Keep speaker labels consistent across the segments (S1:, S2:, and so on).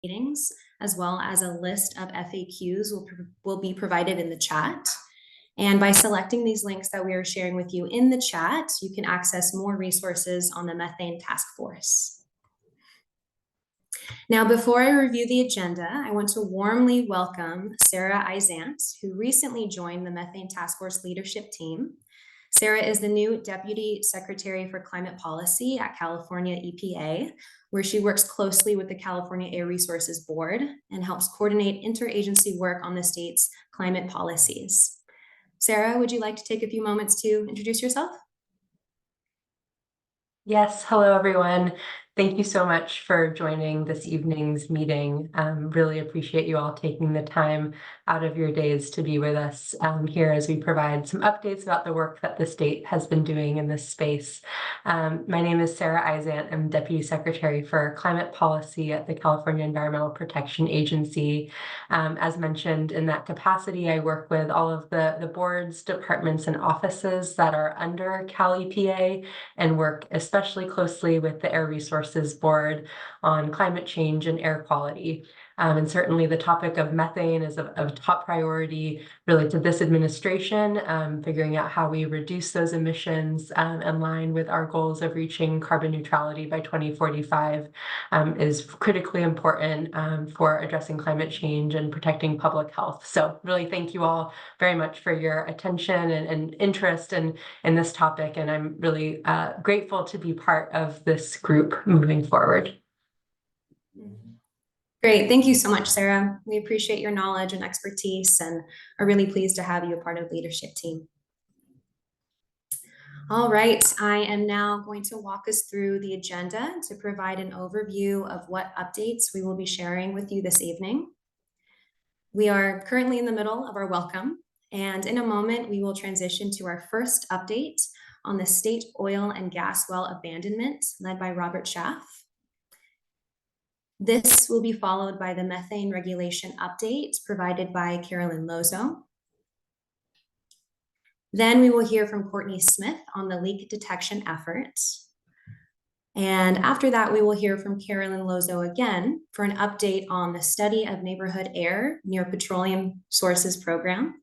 S1: meetings, as well as a list of FAQs will be provided in the chat. And by selecting these links that we are sharing with you in the chat, you can access more resources on the Methane Task Force. Now, before I review the agenda, I want to warmly welcome Sarah Izant, who recently joined the Methane Task Force leadership team. Sarah is the new Deputy Secretary for Climate Policy at California EPA, where she works closely with the California Air Resources Board and helps coordinate interagency work on the state's climate policies. Sarah, would you like to take a few moments to introduce yourself?
S2: Yes, hello everyone. Thank you so much for joining this evening's meeting. Really appreciate you all taking the time out of your days to be with us here as we provide some updates about the work that the state has been doing in this space. My name is Sarah Izant. I'm Deputy Secretary for Climate Policy at the California Environmental Protection Agency. As mentioned, in that capacity, I work with all of the boards, departments, and offices that are under Cal EPA and work especially closely with the Air Resources Board on climate change and air quality. And certainly the topic of methane is of top priority really to this administration, figuring out how we reduce those emissions in line with our goals of reaching carbon neutrality by 2045 is critically important for addressing climate change and protecting public health. So really thank you all very much for your attention and interest in this topic. And I'm really grateful to be part of this group moving forward.
S1: Great. Thank you so much, Sarah. We appreciate your knowledge and expertise and are really pleased to have you a part of the leadership team. All right, I am now going to walk us through the agenda to provide an overview of what updates we will be sharing with you this evening. We are currently in the middle of our welcome, and in a moment, we will transition to our first update on the state oil and gas well abandonment led by Robert Schaff. This will be followed by the methane regulation update provided by Carolyn Lozo. Then we will hear from Courtney Smith on the leak detection efforts. And after that, we will hear from Carolyn Lozo again for an update on the study of neighborhood air near petroleum sources program.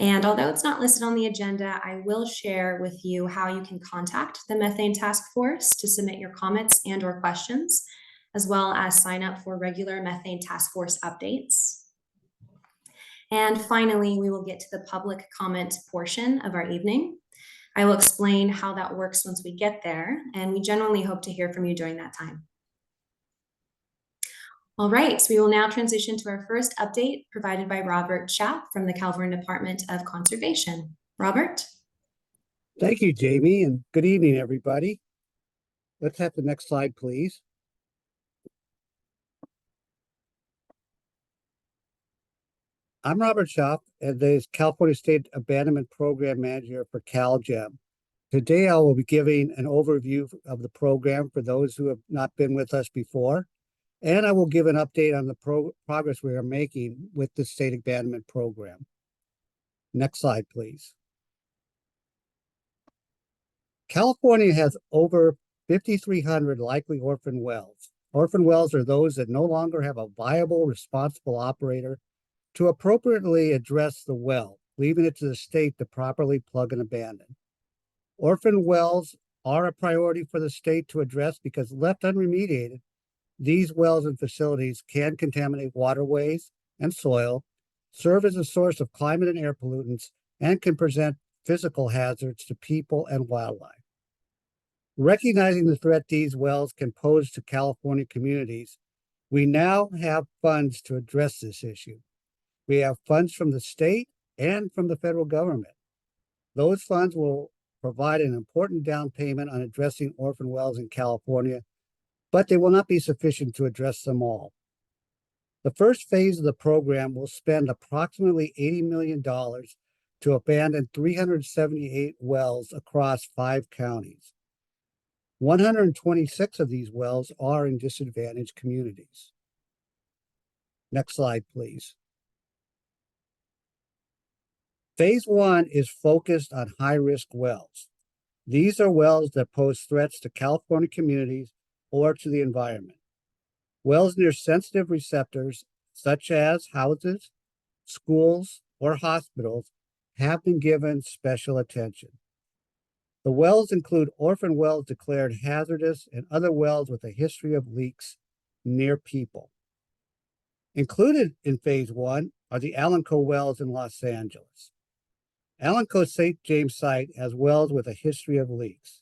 S1: And although it's not listed on the agenda, I will share with you how you can contact the Methane Task Force to submit your comments and or questions, as well as sign up for regular Methane Task Force updates. And finally, we will get to the public comment portion of our evening. I will explain how that works once we get there, and we generally hope to hear from you during that time. All right, so we will now transition to our first update provided by Robert Schaff from the California Department of Conservation. Robert?
S3: Thank you, Jamie, and good evening, everybody. Let's have the next slide, please. I'm Robert Schaff, and the California State Abandonment Program Manager for CalGEM. Today, I will be giving an overview of the program for those who have not been with us before, and I will give an update on the progress we are making with the State Abandonment Program. Next slide, please. California has over 5,300 likely orphan wells. Orphan wells are those that no longer have a viable, responsible operator to appropriately address the well, leaving it to the state to properly plug and abandon. Orphan wells are a priority for the state to address because left unremediated, these wells and facilities can contaminate waterways and soil, serve as a source of climate and air pollutants, and can present physical hazards to people and wildlife. Recognizing the threat these wells can pose to California communities, we now have funds to address this issue. We have funds from the state and from the federal government. Those funds will provide an important down payment on addressing orphan wells in California, but they will not be sufficient to address them all. The first phase of the program will spend approximately $80 million to abandon 378 wells across 5 counties. 126 of these wells are in disadvantaged communities. Next slide, please. Phase 1 is focused on high-risk wells. These are wells that pose threats to California communities or to the environment. Wells near sensitive receptors, such as houses, schools, or hospitals, have been given special attention. The wells include orphan wells declared hazardous and other wells with a history of leaks near people. Included in phase 1 are the Alanco wells in Los Angeles. Alanco's St. James site has wells with a history of leaks.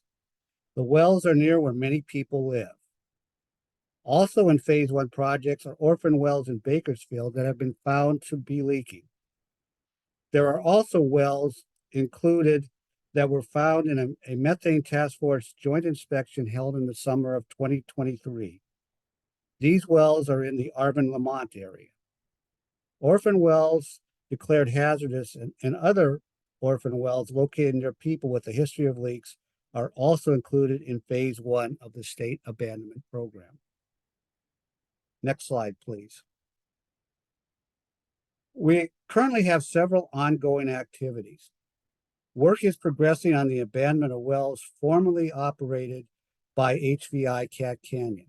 S3: The wells are near where many people live. Also in phase 1 projects are orphan wells in Bakersfield that have been found to be leaking. There are also wells included that were found in a methane task force joint inspection held in the summer of 2023. These wells are in the Arvin-Lamont area. Orphan wells declared hazardous and other orphan wells located near people with a history of leaks are also included in phase 1 of the state abandonment program. Next slide, please. We currently have several ongoing activities. Work is progressing on the abandonment of wells formerly operated by HVI Cat Canyon.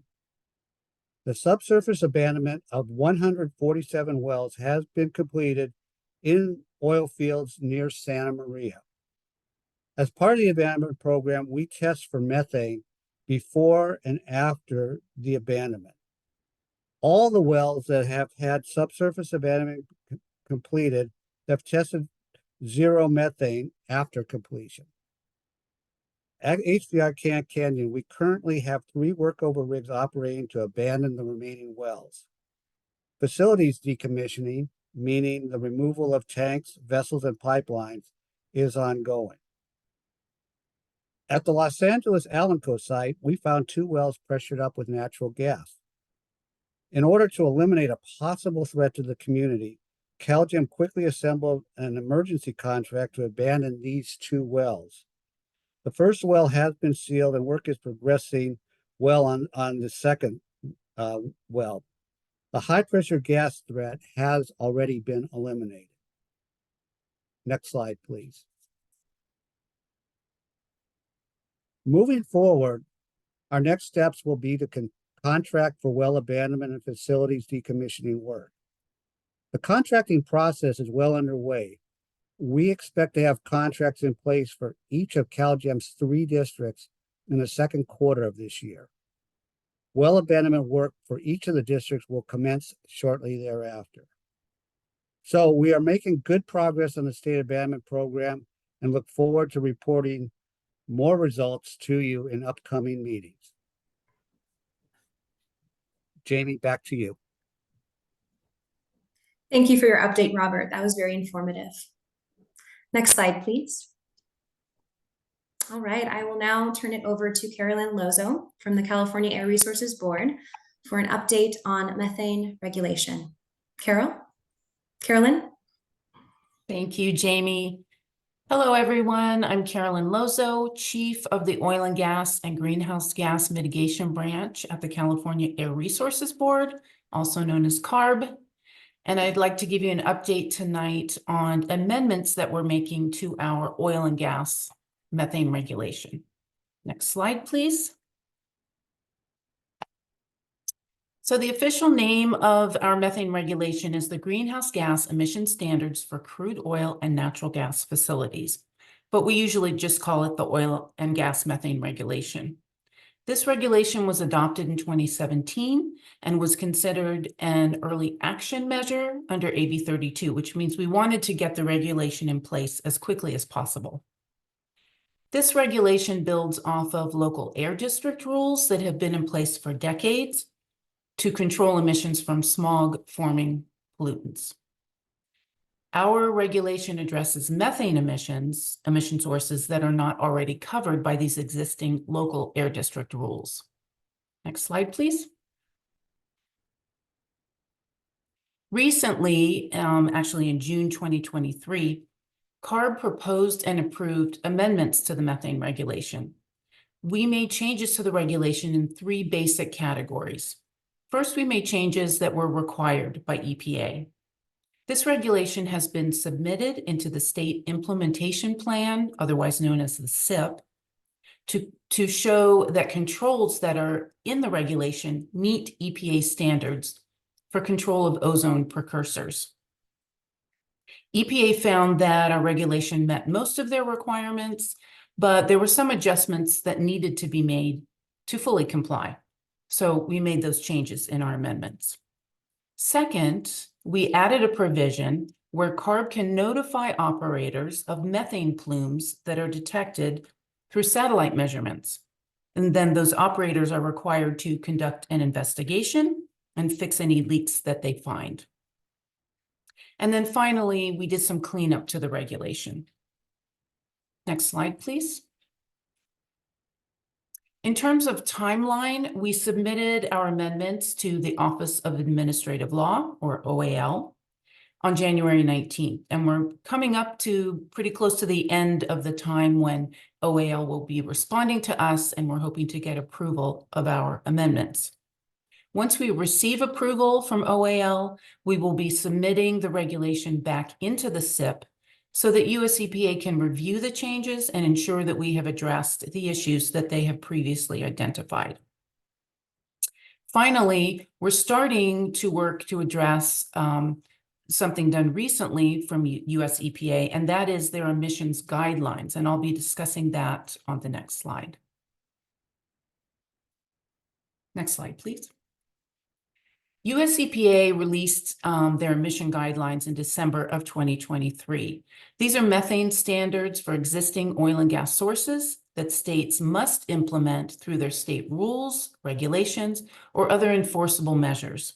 S3: The subsurface abandonment of 147 wells has been completed in oil fields near Santa Maria. As part of the abandonment program, we test for methane before and after the abandonment. All the wells that have had subsurface abandonment completed have tested zero methane after completion. At HVI Cat Canyon, we currently have 3 workover rigs operating to abandon the remaining wells. Facilities decommissioning, meaning the removal of tanks, vessels, and pipelines, is ongoing. At the Los Angeles Alanco site, we found 2 wells pressured up with natural gas. In order to eliminate a possible threat to the community, CalGEM quickly assembled an emergency contract to abandon these 2 wells. The first well has been sealed and work is progressing well on the second well. The high pressure gas threat has already been eliminated. Next slide, please. Moving forward, our next steps will be to contract for well abandonment and facilities decommissioning work. The contracting process is well underway. We expect to have contracts in place for each of CalGEM's 3 districts in the second quarter of this year. Well abandonment work for each of the districts will commence shortly thereafter. So we are making good progress on the state abandonment program and look forward to reporting more results to you in upcoming meetings. Jamie, back to you.
S1: Thank you for your update, Robert. That was very informative. Next slide, please. All right, I will now turn it over to Carolyn Lozo from the California Air Resources Board for an update on methane regulation. Carolyn?
S4: Thank you, Jamie. Hello, everyone. I'm Carolyn Lozo, Chief of the Oil and Gas and Greenhouse Gas Mitigation Branch at the California Air Resources Board, also known as CARB. And I'd like to give you an update tonight on amendments that we're making to our oil and gas methane regulation. Next slide, please. So the official name of our methane regulation is the Greenhouse Gas Emission Standards for Crude Oil and Natural Gas Facilities, but we usually just call it the Oil and Gas Methane Regulation. This regulation was adopted in 2017 and was considered an early action measure under AB 32, which means we wanted to get the regulation in place as quickly as possible. This regulation builds off of local air district rules that have been in place for decades to control emissions from smog-forming pollutants. Our regulation addresses methane emission sources that are not already covered by these existing local air district rules. Next slide, please. Recently, actually in June 2023, CARB proposed and approved amendments to the methane regulation. We made changes to the regulation in 3 basic categories. First, we made changes that were required by EPA. This regulation has been submitted into the State Implementation Plan, otherwise known as the SIP, to show that controls that are in the regulation meet EPA standards for control of ozone precursors. EPA found that our regulation met most of their requirements, but there were some adjustments that needed to be made to fully comply. So we made those changes in our amendments. Second, we added a provision where CARB can notify operators of methane plumes that are detected through satellite measurements. And then those operators are required to conduct an investigation and fix any leaks that they find. And then finally, we did some cleanup to the regulation. Next slide, please. In terms of timeline, we submitted our amendments to the Office of Administrative Law, or OAL, on January 19th. And we're coming up to pretty close to the end of the time when OAL will be responding to us, and we're hoping to get approval of our amendments. Once we receive approval from OAL, we will be submitting the regulation back into the SIP so that US EPA can review the changes and ensure that we have addressed the issues that they have previously identified. Finally, we're starting to work to address something done recently from US EPA, and that is their emissions guidelines. And I'll be discussing that on the next slide. Next slide, please. US EPA released their emission guidelines in December of 2023. These are methane standards for existing oil and gas sources that states must implement through their state rules, regulations, or other enforceable measures.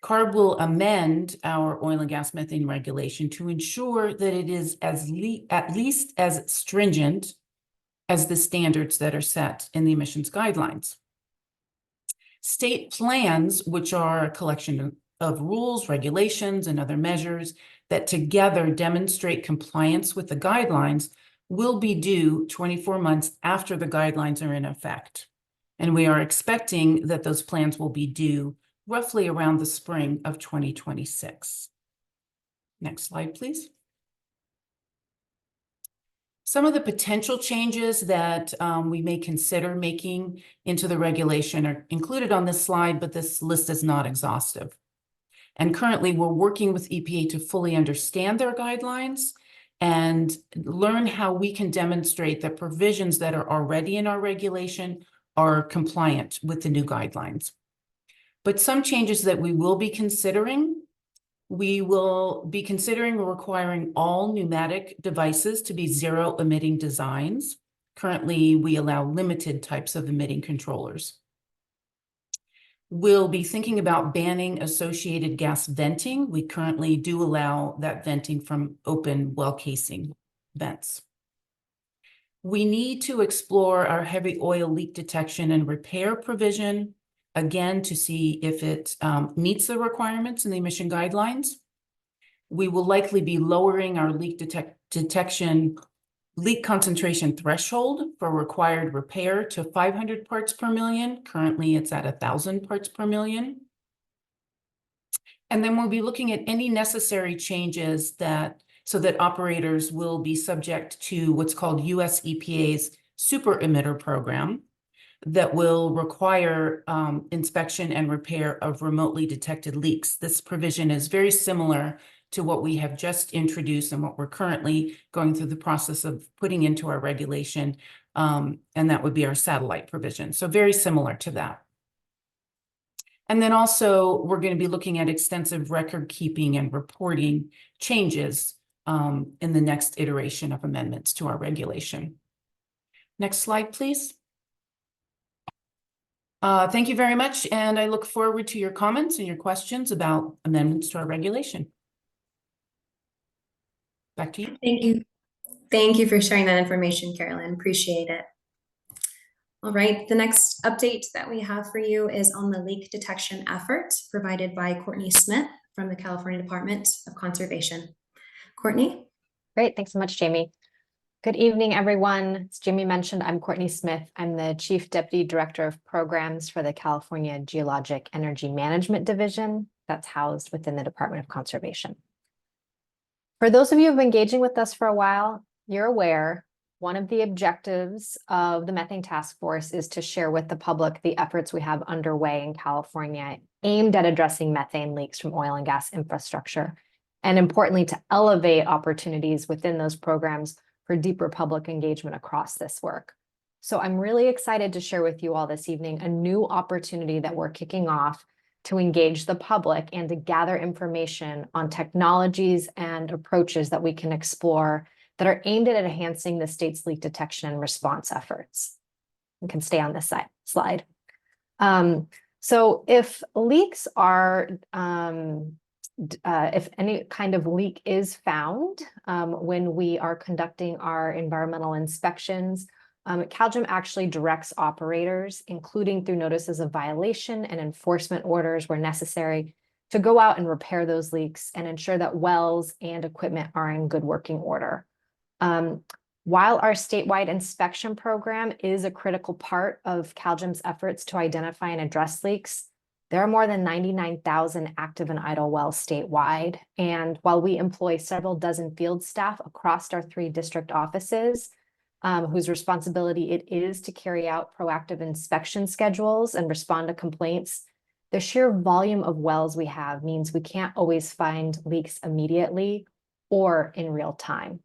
S4: CARB will amend our oil and gas methane regulation to ensure that it is at least as stringent as the standards that are set in the emissions guidelines. State plans, which are a collection of rules, regulations, and other measures that together demonstrate compliance with the guidelines, will be due 24 months after the guidelines are in effect. And we are expecting that those plans will be due roughly around the spring of 2026. Next slide, please. Some of the potential changes that we may consider making into the regulation are included on this slide, but this list is not exhaustive. And currently, we're working with EPA to fully understand their guidelines and learn how we can demonstrate that provisions that are already in our regulation are compliant with the new guidelines. But some changes that we will be considering requiring all pneumatic devices to be zero emitting designs. Currently, we allow limited types of emitting controllers. We'll be thinking about banning associated gas venting. We currently do allow that venting from open well casing vents. We need to explore our heavy oil leak detection and repair provision, again, to see if it meets the requirements in the emission guidelines. We will likely be lowering our leak detection leak concentration threshold for required repair to 500 parts per million. Currently, it's at 1,000 parts per million. And then we'll be looking at any necessary changes so that operators will be subject to what's called US EPA's super emitter program that will require inspection and repair of remotely detected leaks. This provision is very similar to what we have just introduced and what we're currently going through the process of putting into our regulation, and that would be our satellite provision. So very similar to that. And then also, we're going to be looking at extensive record keeping and reporting changes in the next iteration of amendments to our regulation. Next slide, please. Thank you very much, and I look forward to your comments and your questions about amendments to our regulation. Back to you.
S1: Thank you. Thank you for sharing that information, Carolyn. Appreciate it. All right, the next update that we have for you is on the leak detection effort provided by Courtney Smith from the California Department of Conservation. Courtney?
S5: Great, thanks so much, Jamie. Good evening, everyone. As Jamie mentioned, I'm Courtney Smith. I'm the Chief Deputy Director of Programs for the California Geologic Energy Management Division that's housed within the Department of Conservation. For those of you who've been engaging with us for a while, you're aware one of the objectives of the Methane Task Force is to share with the public the efforts we have underway in California aimed at addressing methane leaks from oil and gas infrastructure, and importantly, to elevate opportunities within those programs for deeper public engagement across this work. So I'm really excited to share with you all this evening a new opportunity that we're kicking off to engage the public and to gather information on technologies and approaches that we can explore that are aimed at enhancing the state's leak detection and response efforts. You can stay on this slide. So if leaks are, if any kind of leak is found when we are conducting our environmental inspections, CalGEM actually directs operators, including through notices of violation and enforcement orders where necessary, to go out and repair those leaks and ensure that wells and equipment are in good working order. While our statewide inspection program is a critical part of CalGEM's efforts to identify and address leaks, there are more than 99,000 active and idle wells statewide. And while we employ several dozen field staff across our 3 district offices, whose responsibility it is to carry out proactive inspection schedules and respond to complaints, the sheer volume of wells we have means we can't always find leaks immediately or in real time.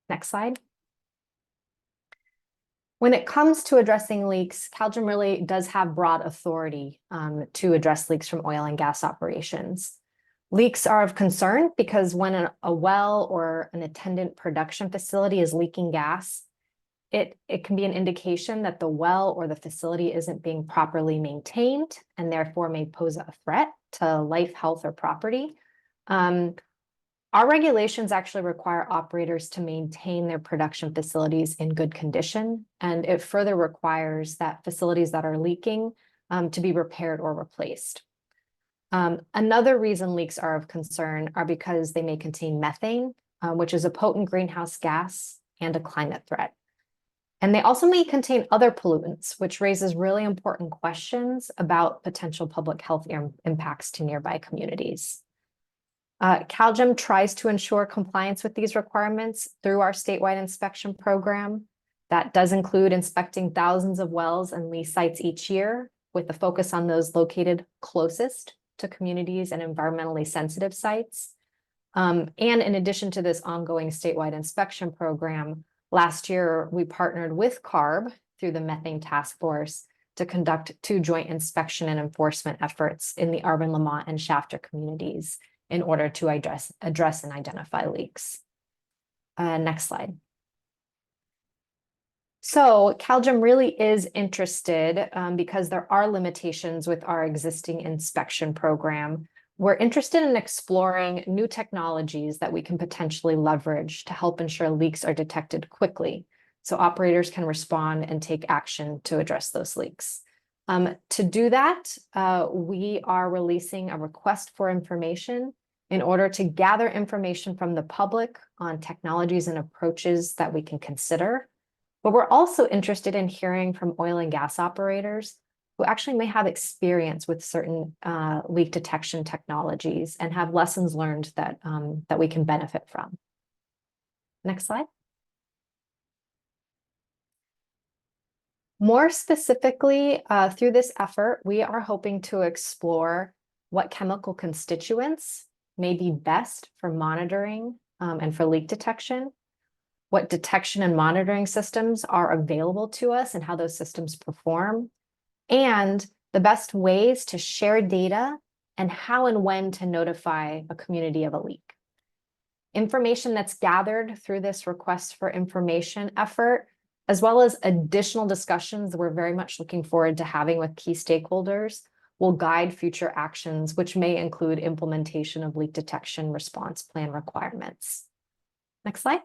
S5: Next slide. When it comes to addressing leaks, CalGEM really does have broad authority to address leaks from oil and gas operations. Leaks are of concern because when a well or an attendant production facility is leaking gas, it can be an indication that the well or the facility isn't being properly maintained and therefore may pose a threat to life, health, or property. Our regulations actually require operators to maintain their production facilities in good condition, and it further requires that facilities that are leaking to be repaired or replaced. Another reason leaks are of concern are because they may contain methane, which is a potent greenhouse gas and a climate threat. And they also may contain other pollutants, which raises really important questions about potential public health impacts to nearby communities. CalGEM tries to ensure compliance with these requirements through our statewide inspection program. That does include inspecting thousands of wells and lease sites each year, with a focus on those located closest to communities and environmentally sensitive sites. And in addition to this ongoing statewide inspection program, last year we partnered with CARB through the Methane Task Force to conduct 2 joint inspection and enforcement efforts in the Arbor, Lamont, and Shafter communities in order to address and identify leaks. Next slide. So CalGEM really is interested because there are limitations with our existing inspection program. We're interested in exploring new technologies that we can potentially leverage to help ensure leaks are detected quickly, so operators can respond and take action to address those leaks. To do that, we are releasing a request for information in order to gather information from the public on technologies and approaches that we can consider. But we're also interested in hearing from oil and gas operators who actually may have experience with certain leak detection technologies and have lessons learned that, that we can benefit from. Next slide. More specifically, through this effort, we are hoping to explore what chemical constituents may be best for monitoring and for leak detection, what detection and monitoring systems are available to us and how those systems perform, and the best ways to share data and how and when to notify a community of a leak. Information that's gathered through this request for information effort, as well as additional discussions that we're very much looking forward to having with key stakeholders, will guide future actions, which may include implementation of leak detection response plan requirements. Next slide.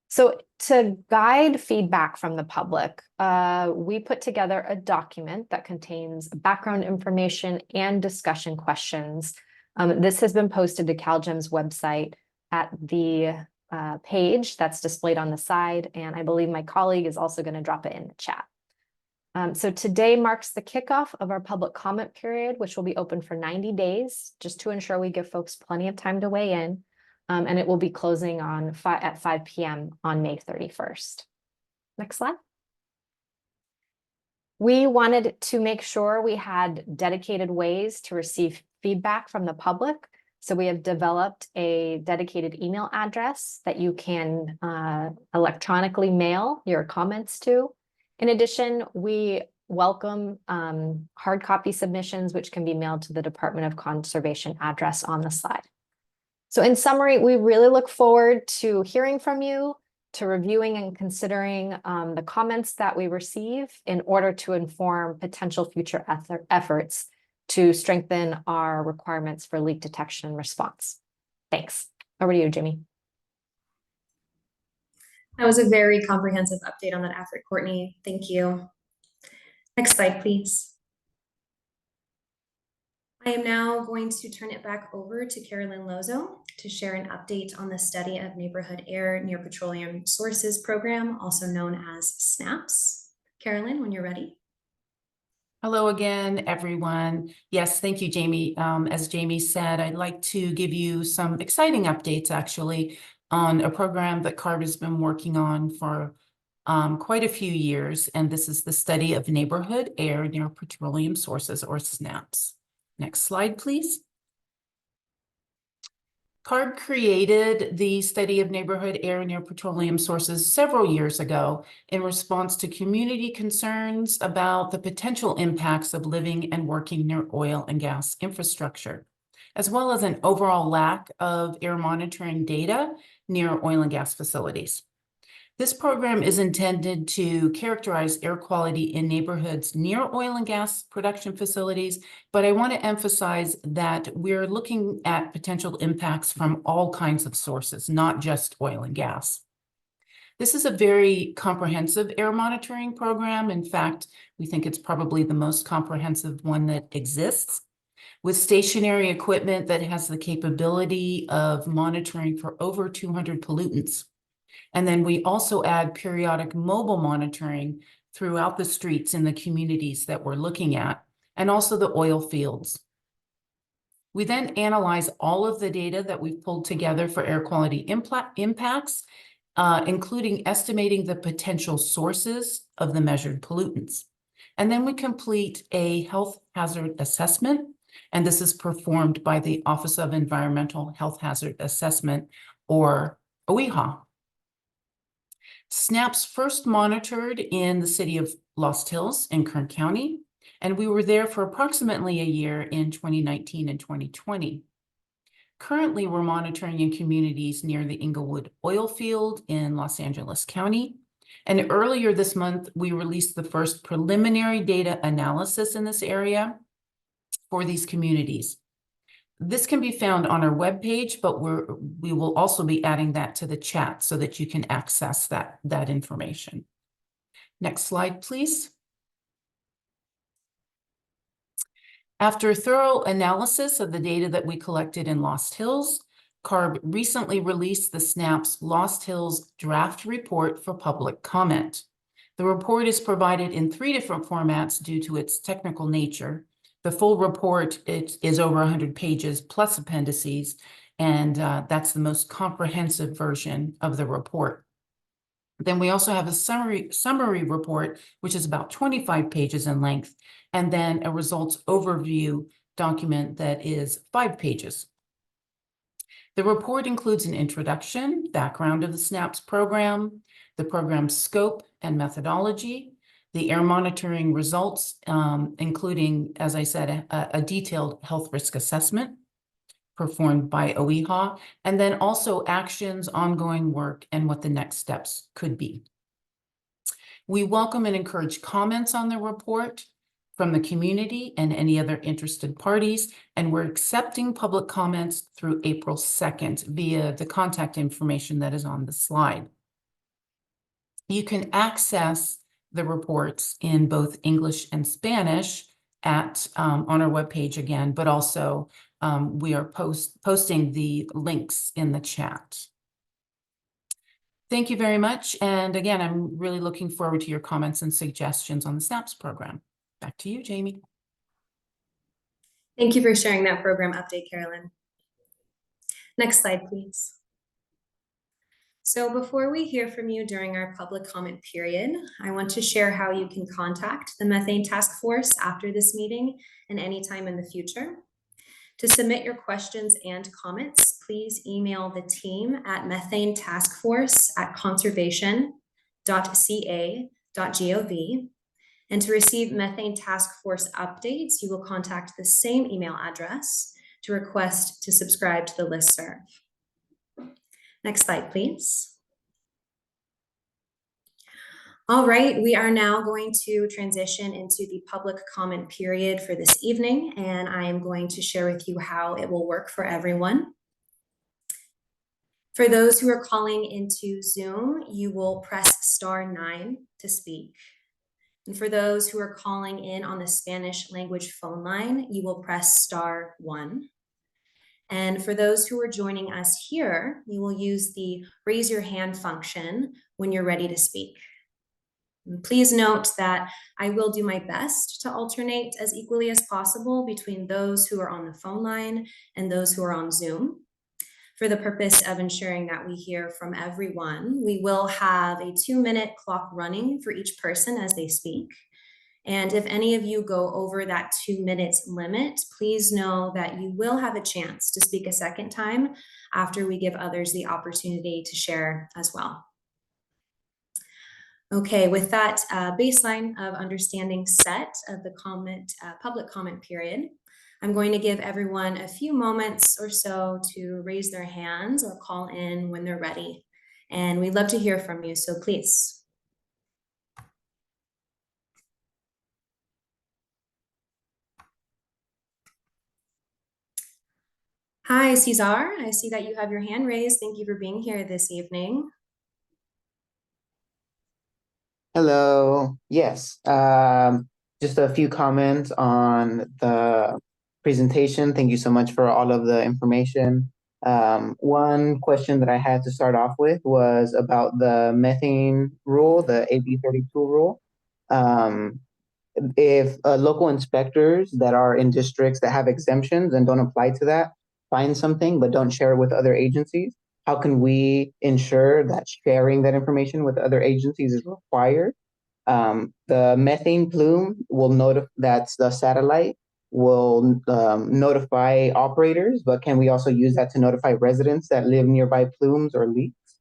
S5: So to guide feedback from the public, we put together a document that contains background information and discussion questions. This has been posted to CalGEM's website at the page that's displayed on the side, and I believe my colleague is also going to drop it in the chat. So today marks the kickoff of our public comment period, which will be open for 90 days, just to ensure we give folks plenty of time to weigh in. and it will be closing at 5 p.m. on May 31st. Next slide. We wanted to make sure we had dedicated ways to receive feedback from the public. So we have developed a dedicated email address that you can electronically mail your comments to. In addition, we welcome hard copy submissions, which can be mailed to the Department of Conservation address on the slide. So in summary, we really look forward to hearing from you, to reviewing and considering the comments that we receive in order to inform potential future efforts to strengthen our requirements for leak detection and response. Thanks. Over to you, Jimmy.
S1: That was a very comprehensive update on that effort, Courtney. Thank you. Next slide, please. I am now going to turn it back over to Carolyn Lozo to share an update on the Study of Neighborhood Air Near Petroleum Sources program, also known as SNAPS. Carolyn, when you're ready.
S4: Hello again, everyone. Yes, thank you, Jamie. As Jamie said, I'd like to give you some exciting updates, actually, on a program that CARB has been working on for quite a few years, and this is the Study of Neighborhood Air Near Petroleum Sources, or SNAPS. Next slide, please. CARB created the Study of Neighborhood Air Near Petroleum Sources several years ago in response to community concerns about the potential impacts of living and working near oil and gas infrastructure, as well as an overall lack of air monitoring data near oil and gas facilities. This program is intended to characterize air quality in neighborhoods near oil and gas production facilities, but I want to emphasize that we're looking at potential impacts from all kinds of sources, not just oil and gas. This is a very comprehensive air monitoring program. In fact, we think it's probably the most comprehensive one that exists, with stationary equipment that has the capability of monitoring for over 200 pollutants. And then we also add periodic mobile monitoring throughout the streets in the communities that we're looking at, and also the oil fields. We then analyze all of the data that we've pulled together for air quality impacts, including estimating the potential sources of the measured pollutants. And then we complete a health hazard assessment, and this is performed by the Office of Environmental Health Hazard Assessment, or OEHA. SNAPS first monitored in the city of Lost Hills in Kern County, and we were there for approximately a year in 2019 and 2020. Currently, we're monitoring in communities near the Inglewood oil field in Los Angeles County. And earlier this month, we released the first preliminary data analysis in this area for these communities. This can be found on our webpage, but we will also be adding that to the chat so that you can access that information. Next slide, please. After thorough analysis of the data that we collected in Lost Hills, CARB recently released the SNAPS Lost Hills draft report for public comment. The report is provided in 3 different formats due to its technical nature. The full report is over 100 pages plus appendices, and that's the most comprehensive version of the report. Then we also have a summary report, which is about 25 pages in length, and then a results overview document that is 5 pages. The report includes an introduction, background of the SNAPS program, the program's scope and methodology, the air monitoring results, including, as I said, a detailed health risk assessment performed by OEHA, and then also actions, ongoing work, and what the next steps could be. We welcome and encourage comments on the report from the community and any other interested parties, and we're accepting public comments through April 2nd via the contact information that is on the slide. You can access the reports in both English and Spanish at on our webpage again, but also we are posting the links in the chat. Thank you very much. And again, I'm really looking forward to your comments and suggestions on the SNAPS program. Back to you, Jamie.
S1: Thank you for sharing that program update, Carolyn. Next slide, please. So before we hear from you during our public comment period, I want to share how you can contact the Methane Task Force after this meeting and anytime in the future. To submit your questions and comments, please email the team at methanetaskforce@conservation.ca.gov. And to receive Methane Task Force updates, you will contact the same email address to request to subscribe to the listserv. Next slide, please. All right, we are now going to transition into the public comment period for this evening, and I am going to share with you how it will work for everyone. For those who are calling into Zoom, you will press *9 to speak. And for those who are calling in on the Spanish language phone line, you will press *1. And for those who are joining us here, you will use the raise your hand function when you're ready to speak. And please note that I will do my best to alternate as equally as possible between those who are on the phone line and those who are on Zoom. For the purpose of ensuring that we hear from everyone, we will have a 2-minute clock running for each person as they speak. And if any of you go over that 2 minutes limit, please know that you will have a chance to speak a second time after we give others the opportunity to share as well. Okay, with that baseline of understanding set of the public comment period, I'm going to give everyone a few moments or so to raise their hands or call in when they're ready. And we'd love to hear from you, so please. Hi, Cesar. I see that you have your hand raised. Thank you for being here this evening.
S6: Hello. Yes. Just a few comments on the presentation. Thank you so much for all of the information. One question that I had to start off with was about the methane rule, the AB 32 rule. If local inspectors that are in districts that have exemptions and don't apply to that find something but don't share it with other agencies, how can we ensure that sharing that information with other agencies is required? The methane plume will notify, that's the satellite, will notify operators, but can we also use that to notify residents that live nearby plumes or leaks?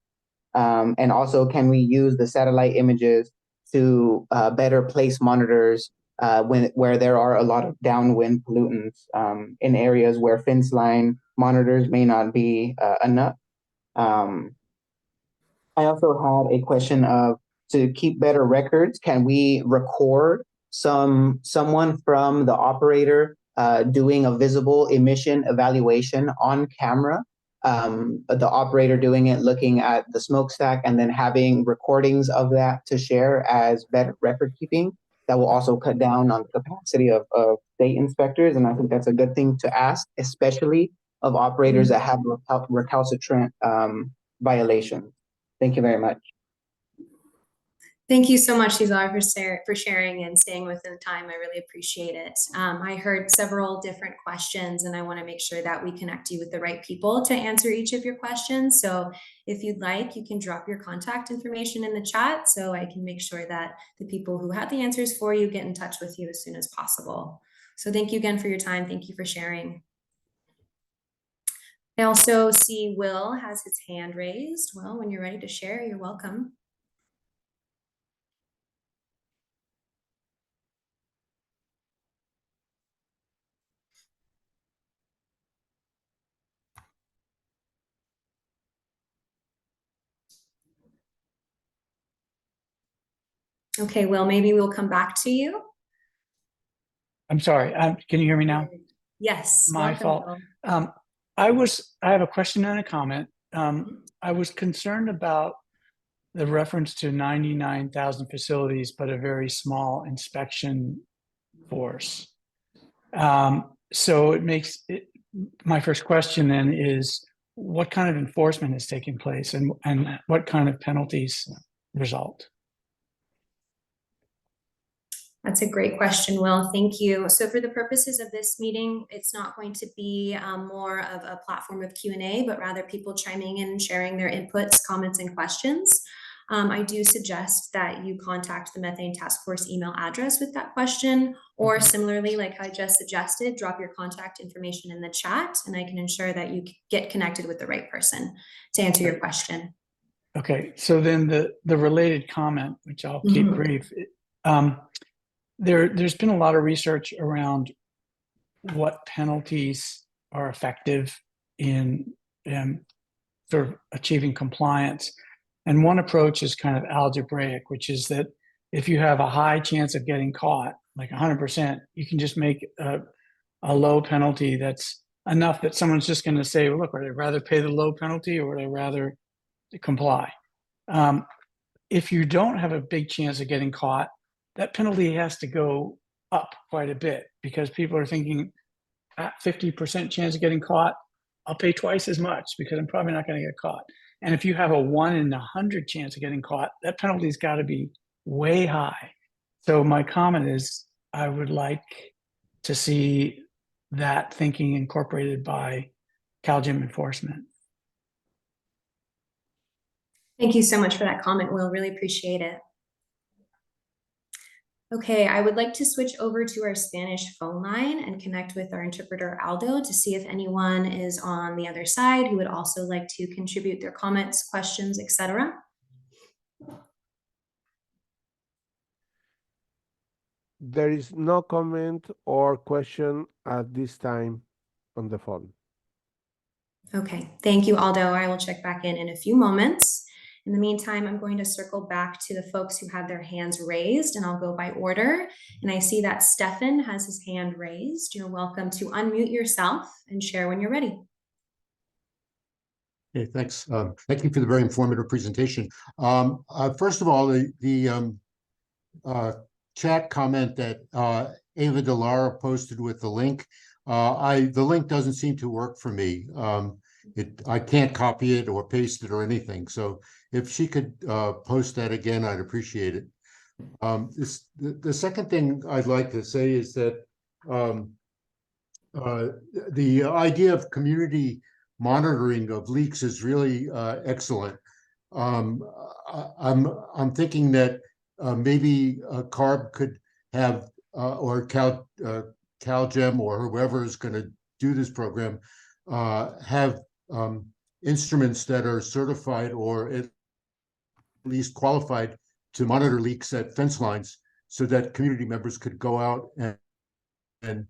S6: And also, can we use the satellite images to better place monitors where there are a lot of downwind pollutants in areas where fence line monitors may not be enough? I also had a question of, to keep better records, can we record someone from the operator doing a visible emission evaluation on camera? The operator doing it, looking at the smokestack, and then having recordings of that to share as better record keeping. That will also cut down on the capacity of state inspectors, and I think that's a good thing to ask, especially of operators that have recalcitrant violations. Thank you very much.
S1: Thank you so much, Cesar, for sharing and staying within the time. I really appreciate it. I heard several different questions, and I want to make sure that we connect you with the right people to answer each of your questions. So if you'd like, you can drop your contact information in the chat so I can make sure that the people who have the answers for you get in touch with you as soon as possible. So thank you again for your time. Thank you for sharing. I also see Will has his hand raised. Well, when you're ready to share, you're welcome. Okay, Will, maybe we'll come back to you.
S7: I'm sorry. Can you hear me now?
S1: Yes.
S7: My fault. I have a question and a comment. I was concerned about the reference to 99,000 facilities, but a very small inspection force. So it makes it, my first question then is, what kind of enforcement is taking place, and what kind of penalties result?
S1: That's a great question, Will. Thank you. So for the purposes of this meeting, it's not going to be more of a platform of Q&A, but rather people chiming in and sharing their inputs, comments, and questions. I do suggest that you contact the Methane Task Force email address with that question, or similarly, like I just suggested, drop your contact information in the chat, and I can ensure that you get connected with the right person to answer your question.
S7: Okay, so then the related comment, which I'll keep brief. There's been a lot of research around what penalties are effective in sort of achieving compliance. And one approach is kind of algebraic, which is that if you have a high chance of getting caught, like 100%, you can just make a low penalty that's enough that someone's just going to say, well, look, would I rather pay the low penalty or would I rather comply? If you don't have a big chance of getting caught, that penalty has to go up quite a bit because people are thinking at 50% chance of getting caught, I'll pay twice as much because I'm probably not going to get caught. And if you have a 1 in 100 chance of getting caught, that penalty's got to be way high. So my comment is I would like to see that thinking incorporated by CalGEM enforcement.
S1: Thank you so much for that comment, Will. Really appreciate it. Okay, I would like to switch over to our Spanish phone line and connect with our interpreter Aldo to see if anyone is on the other side who would also like to contribute their comments, questions, etc.
S8: There is no comment or question at this time on the phone.
S1: Okay, thank you, Aldo. I will check back in a few moments. In the meantime, I'm going to circle back to the folks who had their hands raised, and I'll go by order. And I see that Stefan has his hand raised. You're welcome to unmute yourself and share when you're ready.
S9: Okay, thanks. Thank you for the very informative presentation. First of all, the chat comment that Ava Delara posted with the link, the link doesn't seem to work for me. I can't copy it or paste it or anything. So if she could post that again, I'd appreciate it. The second thing I'd like to say is that the idea of community monitoring of leaks is really excellent. I'm thinking that maybe CARB could have or CalGEM or whoever is going to do this program have instruments that are certified or at least qualified to monitor leaks at fence lines, so that community members could go out and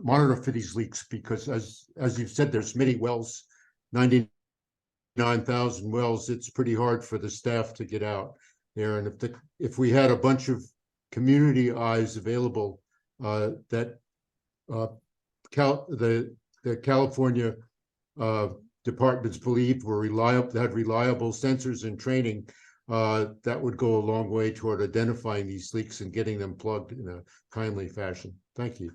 S9: monitor for these leaks. Because as you've said, there's many wells, 99,000 wells. It's pretty hard for the staff to get out there. And if we had a bunch of community eyes available that the California departments believed were reliable, that had reliable sensors and training, that would go a long way toward identifying these leaks and getting them plugged in a timely fashion. Thank you.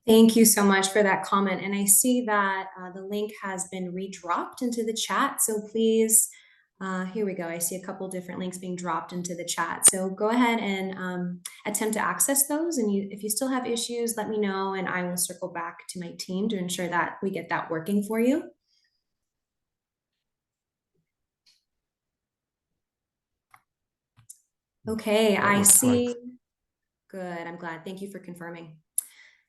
S1: Thank you so much for that comment. And I see that the link has been redropped into the chat. So please, here we go. I see a couple different links being dropped into the chat. So go ahead and attempt to access those. And if you still have issues, let me know and I will circle back to my team to ensure that we get that working for you. Okay, I see. Good, I'm glad. Thank you for confirming.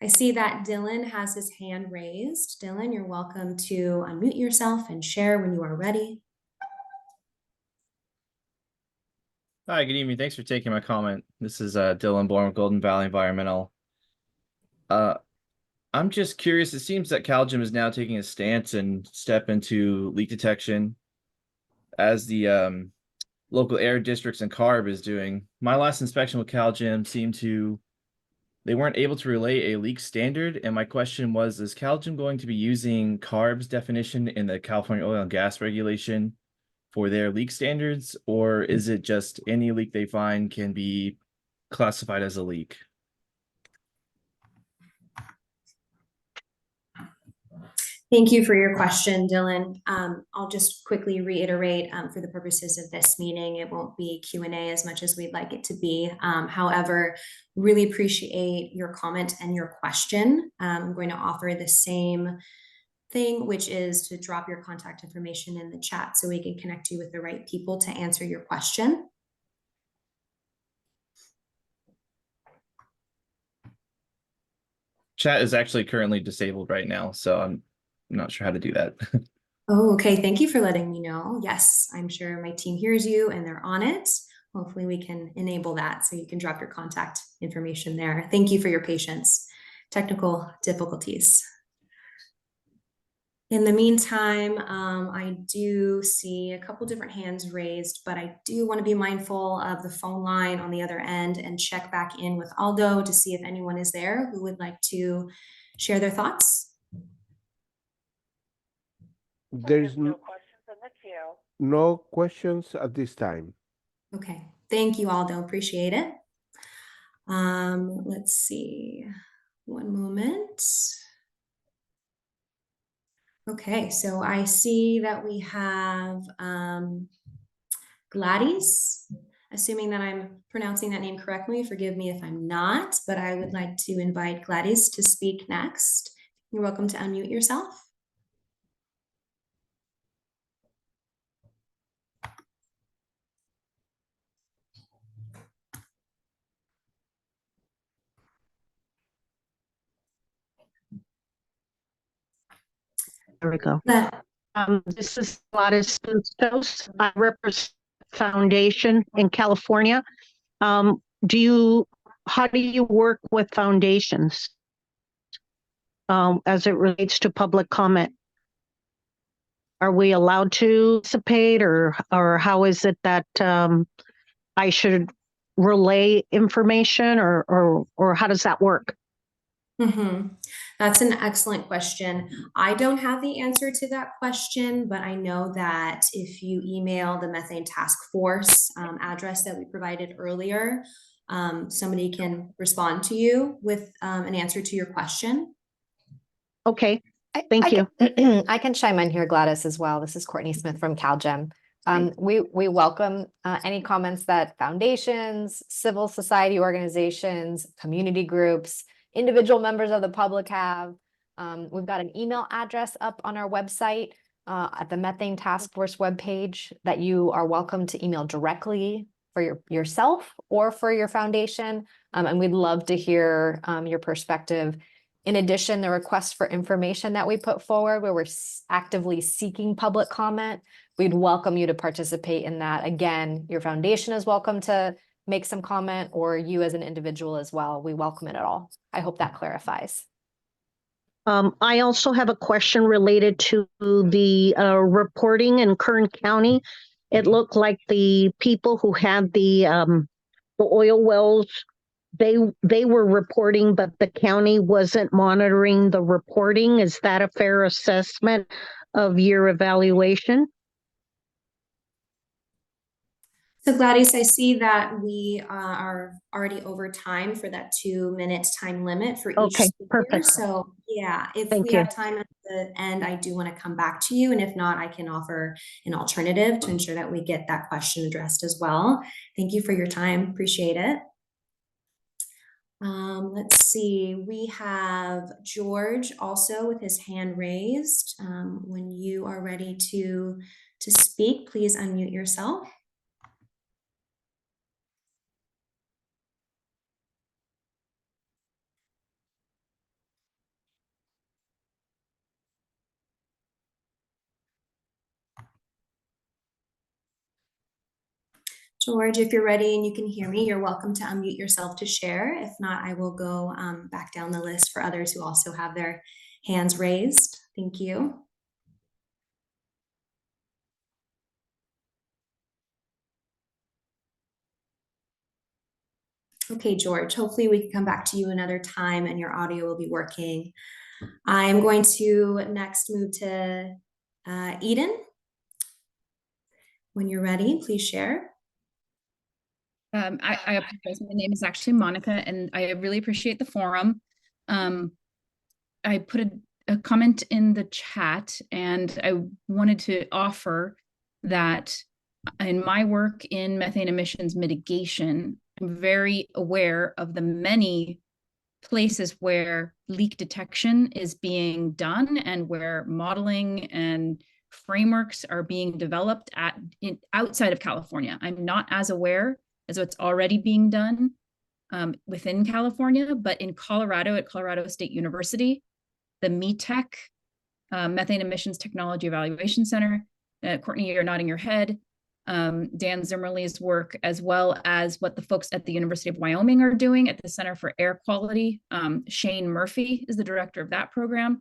S1: I see that Dylan has his hand raised. Dylan, you're welcome to unmute yourself and share when you are ready.
S10: Hi, good evening. Thanks for taking my comment. This is Dylan Bourne with Golden Valley Environmental. I'm just curious. It seems that CalGEM is now taking a stance and step into leak detection as the local air districts and CARB is doing. My last inspection with CalGEM seemed to, they weren't able to relay a leak standard. And my question was, is CalGEM going to be using CARB's definition in the California oil and gas regulation for their leak standards, or is it just any leak they find can be classified as a leak?
S1: Thank you for your question, Dylan. I'll just quickly reiterate, for the purposes of this meeting, it won't be Q&A as much as we'd like it to be. However, really appreciate your comment and your question. I'm going to offer the same thing, which is to drop your contact information in the chat so we can connect you with the right people to answer your question.
S10: Chat is actually currently disabled right now, so I'm not sure how to do that.
S1: Oh, okay. Thank you for letting me know. Yes, I'm sure my team hears you and they're on it. Hopefully we can enable that so you can drop your contact information there. Thank you for your patience. Technical difficulties. In the meantime, I do see a couple different hands raised, but I do want to be mindful of the phone line on the other end and check back in with Aldo to see if anyone is there who would like to share their thoughts.
S8: There's no questions at this time.
S1: Okay, thank you, Aldo. Appreciate it. Let's see. One moment. Okay, so I see that we have Gladys. Assuming that I'm pronouncing that name correctly, forgive me if I'm not, but I would like to invite Gladys to speak next. You're welcome to unmute yourself.
S11: There we go.
S1: That,
S11: This is Gladys Bustos. I represent Foundation in California. How do you work with foundations as it relates to public comment? Are we allowed to participate, or how is it that I should relay information, or how does that work?
S1: That's an excellent question. I don't have the answer to that question, but I know that if you email the Methane Task Force address that we provided earlier, somebody can respond to you with an answer to your question.
S11: Okay, thank you.
S5: I can chime in here, Gladys, as well. This is Courtney Smith from CalGEM. We welcome any comments that foundations, civil society organizations, community groups, individual members of the public have. We've got an email address up on our website at the Methane Task Force webpage that you are welcome to email directly for yourself or for your foundation. And we'd love to hear your perspective. In addition, the request for information that we put forward, where we're actively seeking public comment, we'd welcome you to participate in that. Again, your foundation is welcome to make some comment, or you as an individual as well. We welcome it at all. I hope that clarifies.
S11: I also have a question related to the reporting in Kern County. It looked like the people who had the oil wells, they were reporting, but the county wasn't monitoring the reporting. Is that a fair assessment of your evaluation?
S1: So Gladys, I see that we are already over time for that 2 minutes time limit for each speaker.
S11: Perfect.
S1: So yeah, if
S11: Thank
S1: we
S11: you.
S1: have time at the end, I do want to come back to you. And if not, I can offer an alternative to ensure that we get that question addressed as well. Thank you for your time. Appreciate it. Let's see, we have George also with his hand raised. When you are ready to speak, please unmute yourself. George, if you're ready and you can hear me, you're welcome to unmute yourself to share. If not, I will go back down the list for others who also have their hands raised. Thank you. Okay, George, hopefully we can come back to you another time and your audio will be working. I'm going to next move to Eden. When you're ready, please share.
S12: I apologize. My name is actually Monica, and I really appreciate the forum. I put a comment in the chat, and I wanted to offer that in my work in methane emissions mitigation, I'm very aware of the many places where leak detection is being done and where modeling and frameworks are being developed outside of California. I'm not as aware as what's already being done within California, but in Colorado at Colorado State University, the METEC, Methane Emissions Technology Evaluation Center, Courtney, you're nodding your head, Dan Zimmerle's work, as well as what the folks at the University of Wyoming are doing at the Center for Air Quality. Shane Murphy is the director of that program.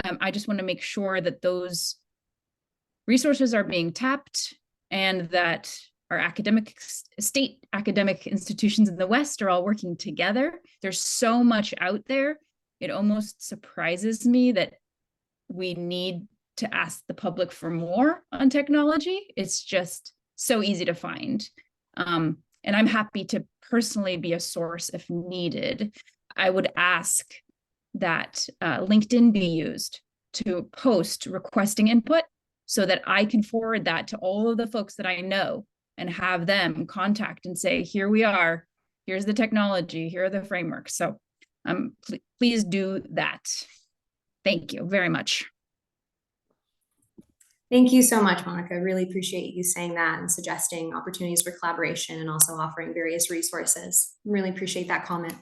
S12: I just want to make sure that those resources are being tapped and that our state academic institutions in the West are all working together. There's so much out there. It almost surprises me that we need to ask the public for more on technology. It's just so easy to find. And I'm happy to personally be a source if needed. I would ask that LinkedIn be used to post requesting input so that I can forward that to all of the folks that I know and have them contact and say, here we are, here's the technology, here are the frameworks. So please do that. Thank you very much.
S1: Thank you so much, Monica. I really appreciate you saying that and suggesting opportunities for collaboration and also offering various resources. Really appreciate that comment.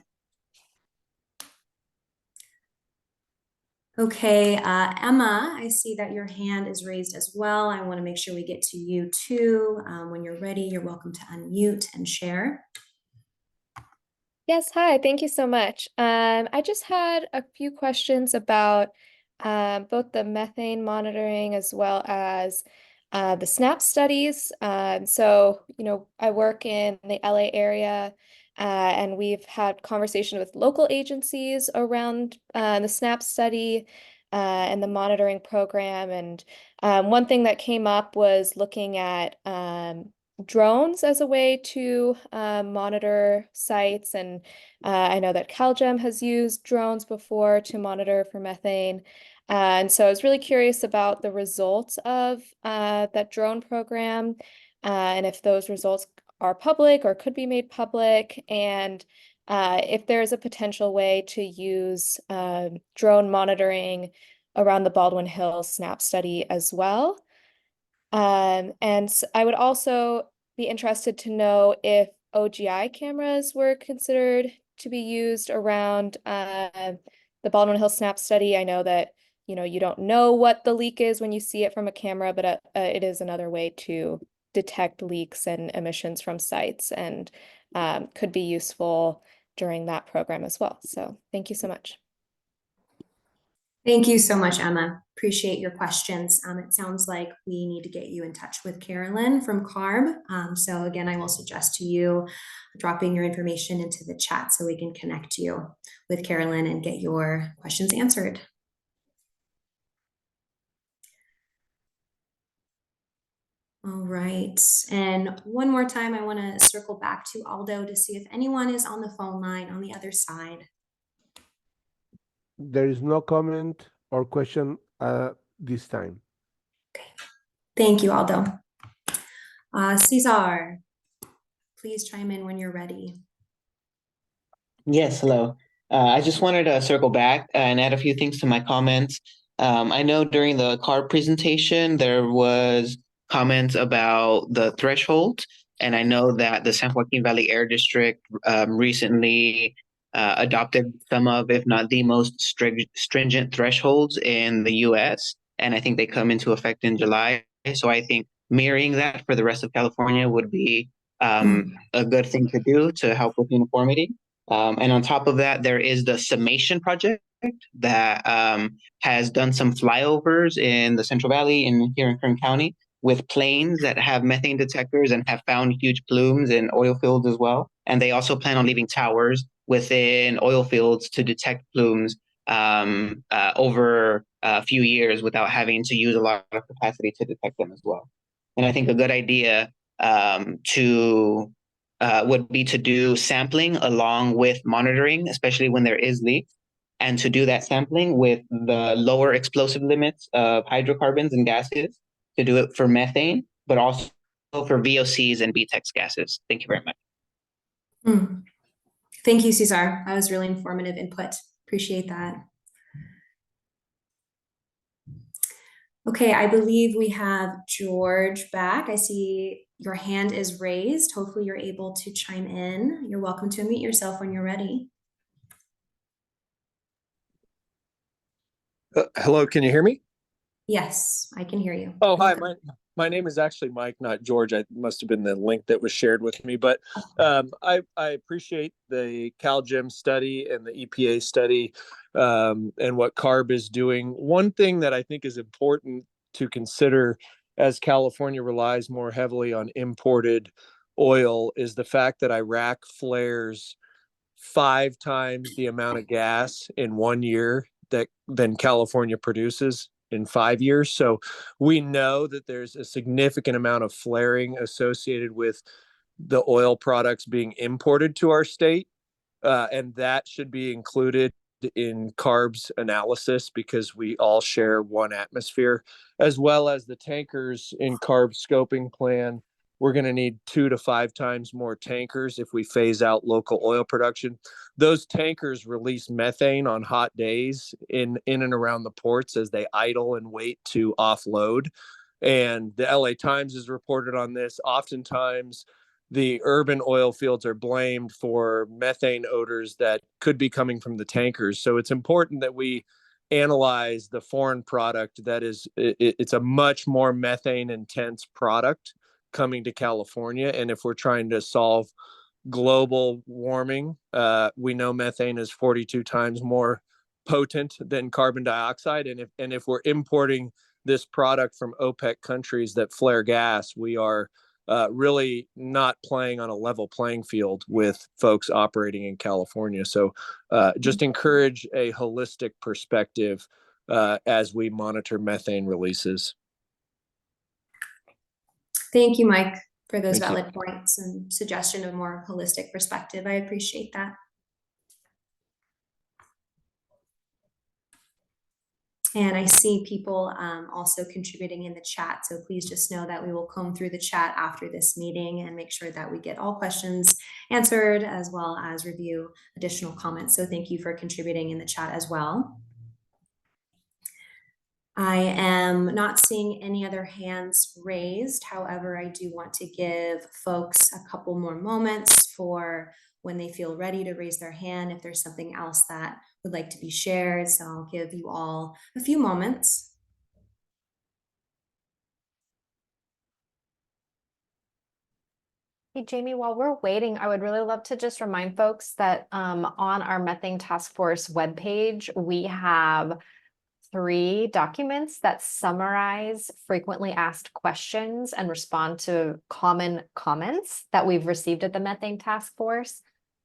S1: Okay, Emma, I see that your hand is raised as well. I want to make sure we get to you too. When you're ready, you're welcome to unmute and share.
S13: Yes, hi, thank you so much. I just had a few questions about both the methane monitoring as well as the SNAP studies. So, I work in the LA area and we've had conversation with local agencies around the SNAP study and the monitoring program. And one thing that came up was looking at drones as a way to monitor sites. And I know that CalGEM has used drones before to monitor for methane. And so I was really curious about the results of that drone program and if those results are public or could be made public, and if there's a potential way to use drone monitoring around the Baldwin Hills SNAP study as well. And I would also be interested to know if OGI cameras were considered to be used around the Baldwin Hills SNAP study. I know that you don't know what the leak is when you see it from a camera, but it is another way to detect leaks and emissions from sites, and could be useful during that program as well. So thank you so much.
S1: Thank you so much, Emma. Appreciate your questions. It sounds like we need to get you in touch with Carolyn from CARB. So again, I will suggest to you dropping your information into the chat so we can connect you with Carolyn and get your questions answered. All right, and one more time, I want to circle back to Aldo to see if anyone is on the phone line on the other side.
S8: There is no comment or question this time.
S1: Okay, thank you, Aldo. Cesar, please chime in when you're ready.
S6: Yes, hello. I just wanted to circle back and add a few things to my comments. I know during the CARB presentation, there was comments about the threshold, and I know that the San Joaquin Valley Air District recently adopted some of, if not the most stringent thresholds in the US, and I think they come into effect in July. So I think mirroring that for the rest of California would be a good thing to do to help with uniformity. And on top of that, there is the Summation project that has done some flyovers in the Central Valley and here in Kern County with planes that have methane detectors and have found huge plumes in oil fields as well. And they also plan on leaving towers within oil fields to detect plumes over a few years without having to use a lot of capacity to detect them as well. And I think a good idea would be to do sampling along with monitoring, especially when there is leaks, and to do that sampling with the lower explosive limits of hydrocarbons and gases, to do it for methane, but also for VOCs and BTEX gases. Thank you very much.
S1: Thank you, Cesar. That was really informative input. Appreciate that. Okay, I believe we have George back. I see your hand is raised. Hopefully you're able to chime in. You're welcome to unmute yourself when you're ready.
S14: Hello, can you hear me?
S1: Yes, I can hear you.
S14: Oh, hi. My name is actually Mike, not George. I must have been the link that was shared with me. But I appreciate the CalGEM study and the EPA study and what CARB is doing. One thing that I think is important to consider as California relies more heavily on imported oil is the fact that Iraq flares 5 times the amount of gas in 1 year than California produces in 5 years. So we know that there's a significant amount of flaring associated with the oil products being imported to our state. And that should be included in CARB's analysis because we all share one atmosphere, as well as the tankers in CARB's scoping plan. We're going to need 2 to 5 times more tankers if we phase out local oil production. Those tankers release methane on hot days in and around the ports as they idle and wait to offload. And the LA Times has reported on this. Oftentimes, the urban oil fields are blamed for methane odors that could be coming from the tankers. So it's important that we analyze the foreign product that is, it's a much more methane intense product coming to California. And if we're trying to solve global warming, we know methane is 42 times more potent than carbon dioxide. And if we're importing this product from OPEC countries that flare gas, we are really not playing on a level playing field with folks operating in California. So just encourage a holistic perspective as we monitor methane releases.
S1: Thank you, Mike, for those valid points and suggestion of more holistic perspective. I appreciate that. And I see people also contributing in the chat. So please just know that we will comb through the chat after this meeting and make sure that we get all questions answered as well as review additional comments. So thank you for contributing in the chat as well. I am not seeing any other hands raised. However, I do want to give folks a couple more moments for when they feel ready to raise their hand if there's something else that would like to be shared. So I'll give you all a few moments.
S5: Hey, Jamie, while we're waiting, I would really love to just remind folks that on our Methane Task Force webpage, we have 3 documents that summarize frequently asked questions and respond to common comments that we've received at the Methane Task Force.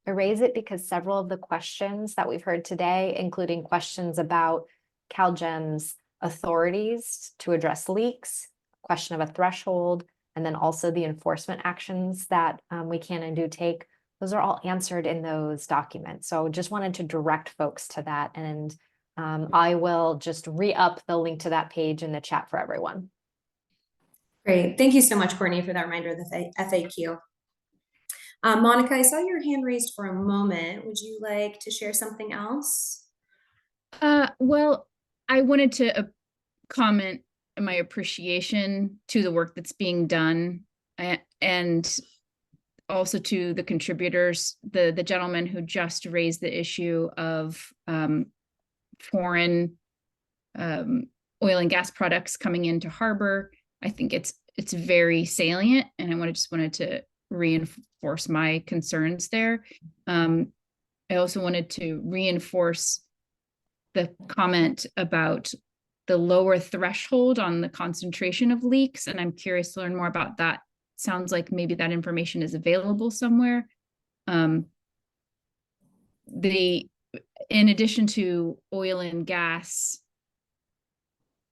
S5: I raise it because several of the questions that we've heard today, including questions about CalGEM's authorities to address leaks, question of a threshold, and then also the enforcement actions that we can and do take, those are all answered in those documents. So just wanted to direct folks to that, and I will just re-up the link to that page in the chat for everyone.
S1: Great. Thank you so much, Courtney, for that reminder of the FAQ. Monica, I saw your hand raised for a moment. Would you like to share something else?
S12: Well, I wanted to comment my appreciation to the work that's being done and also to the contributors, the gentleman who just raised the issue of foreign oil and gas products coming into harbor. I think it's very salient, and I just wanted to reinforce my concerns there. I also wanted to reinforce the comment about the lower threshold on the concentration of leaks, and I'm curious to learn more about that. Sounds like maybe that information is available somewhere. In addition to oil and gas,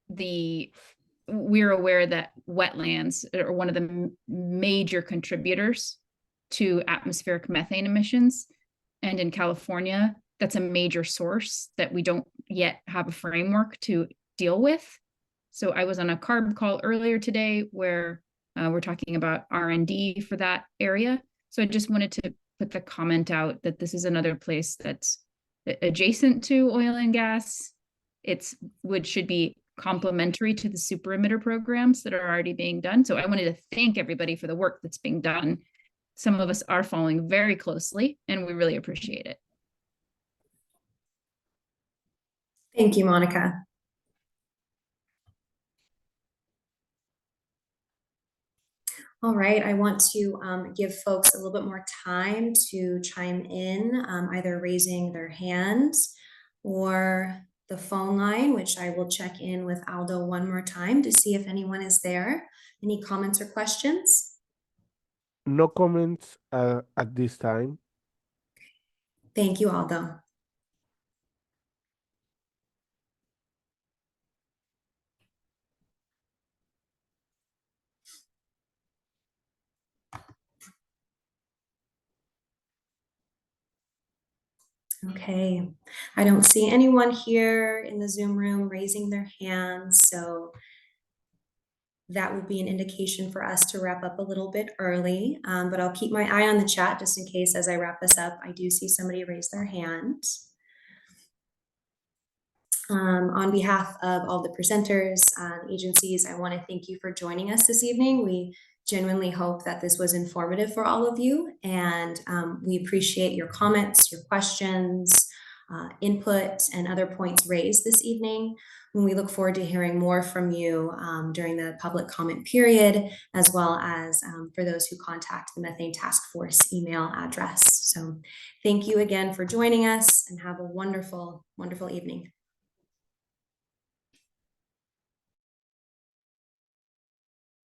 S12: we're aware that wetlands are one of the major contributors to atmospheric methane emissions. And in California, that's a major source that we don't yet have a framework to deal with. So I was on a CARB call earlier today where we're talking about R&D for that area. So I just wanted to put the comment out that this is another place that's adjacent to oil and gas. Should be complementary to the super emitter programs that are already being done. So I wanted to thank everybody for the work that's being done. Some of us are following very closely, and we really appreciate it.
S1: Thank you, Monica. All right, I want to give folks a little bit more time to chime in, either raising their hands or the phone line, which I will check in with Aldo one more time to see if anyone is there. Any comments or questions?
S8: No comments at this time.
S1: Thank you, Aldo. Okay, I don't see anyone here in the Zoom room raising their hands, so that would be an indication for us to wrap up a little bit early, but I'll keep my eye on the chat just in case as I wrap this up, I do see somebody raise their hand. On behalf of all the presenters, agencies, I want to thank you for joining us this evening. We genuinely hope that this was informative for all of you, and we appreciate your comments, your questions, input, and other points raised this evening. And we look forward to hearing more from you during the public comment period, as well as for those who contact the Methane Task Force email address. So thank you again for joining us, and have a wonderful, wonderful evening.